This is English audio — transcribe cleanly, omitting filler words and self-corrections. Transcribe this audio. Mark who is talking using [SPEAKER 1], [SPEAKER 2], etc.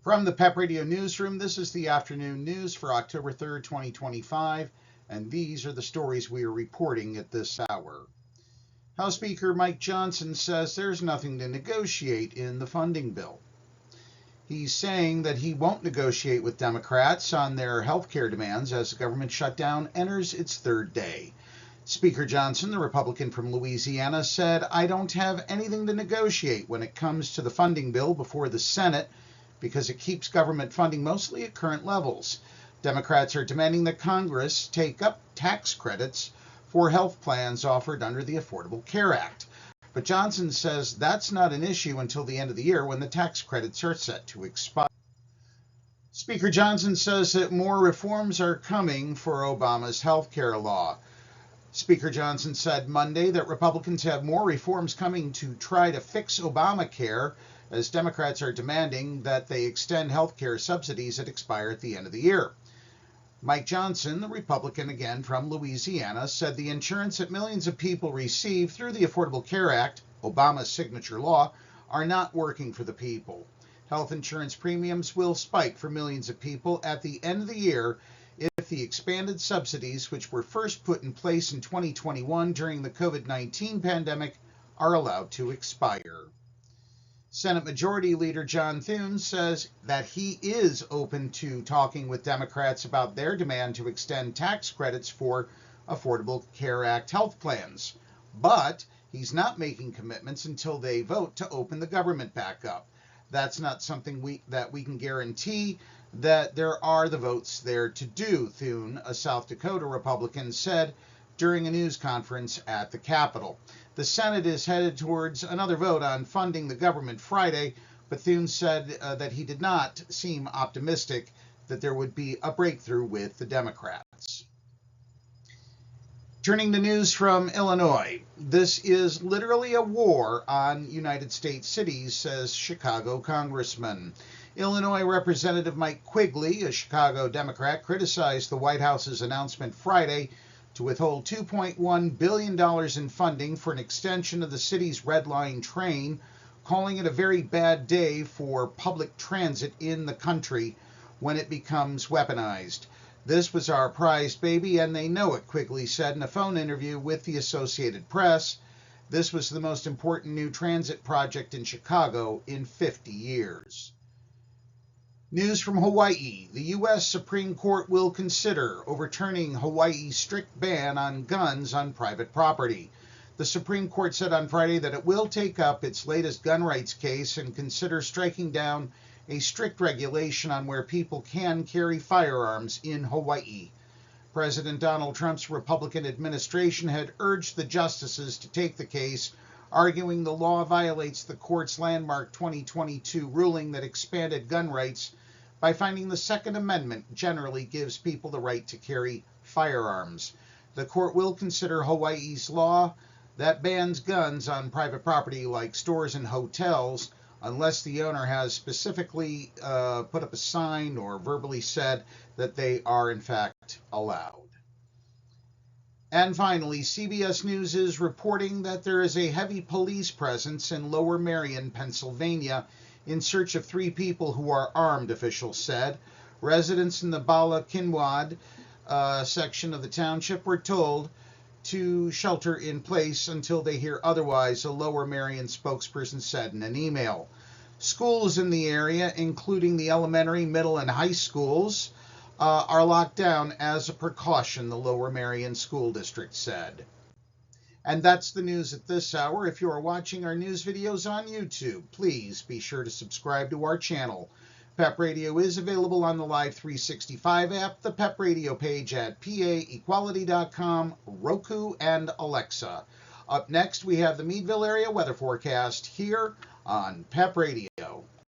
[SPEAKER 1] From the PEP Radio Newsroom, this is the afternoon news for October 3rd, 2025, and these are the stories we are reporting at this hour. House Speaker Mike Johnson says there's nothing to negotiate in the funding bill. He's saying that he won't negotiate with Democrats on their health care demands as the government shutdown enters its third day. Speaker Johnson, the Republican from Louisiana, said, "I don't have anything to negotiate when it comes to the funding bill before the Senate because it keeps government funding mostly at current levels. Democrats are demanding that Congress take up tax credits for health plans offered under the Affordable Care Act." But Johnson says that's not an issue until the end of the year when the tax credits are set to expire. Speaker Johnson says that more reforms are coming for Obama's health care law. Speaker Johnson said Monday that Republicans have more reforms coming to try to fix Obamacare, as Democrats are demanding that they extend health care subsidies that expire at the end of the year. Mike Johnson, the Republican again from Louisiana, said the insurance that millions of people receive through the Affordable Care Act, Obama's signature law, are not working for the people. Health insurance premiums will spike for millions of people at the end of the year if the expanded subsidies, which were first put in place in 2021 during the COVID-19 pandemic, are allowed to expire. Senate Majority Leader John Thune says that he is open to talking with Democrats about their demand to extend tax credits for Affordable Care Act health plans. But he's not making commitments until they vote to open the government back up. That's not something we can guarantee that there are the votes there to do, Thune, a South Dakota Republican, said during a news conference at the Capitol. The Senate is headed towards another vote on funding the government Friday, but Thune said that he did not seem optimistic that there would be a breakthrough with the Democrats. Turning to news from Illinois, this is literally a war on United States cities, says Chicago congressman. Illinois Representative Mike Quigley, a Chicago Democrat, criticized the White House's announcement Friday to withhold $2.1 billion in funding for an extension of the city's Red Line train, calling it a very bad day for public transit in the country when it becomes weaponized. "This was our prized baby, and they know it," Quigley said in a phone interview with the Associated Press. "This was the most important new transit project in Chicago in 50 years. News from Hawaii. The U.S. Supreme Court will consider overturning Hawaii's strict ban on guns on private property. The Supreme Court said on Friday that it will take up its latest gun rights case and consider striking down a strict regulation on where people can carry firearms in Hawaii. President Donald Trump's Republican administration had urged the justices to take the case, arguing the law violates the court's landmark 2022 ruling that expanded gun rights by finding the Second Amendment generally gives people the right to carry firearms. The court will consider Hawaii's law that bans guns on private property like stores and hotels unless the owner has specifically put up a sign or verbally said that they are in fact allowed. And finally, CBS News is reporting that there is a heavy police presence in Lower Merion, Pennsylvania, in search of 3 people who are armed, officials said. Residents in the Bala Kinwad section of the township were told to shelter in place until they hear otherwise, a Lower Merion spokesperson said in an email. Schools in the area, including the elementary, middle, and high schools, are locked down as a precaution, the Lower Merion School District said. And that's the news at this hour. If you are watching our news videos on YouTube, please be sure to subscribe to our channel. PEP Radio is available on the Live 365 app, the PEP Radio page at paequality.com, Roku, and Alexa. Up next, we have the Meadville area weather forecast here on PEP Radio.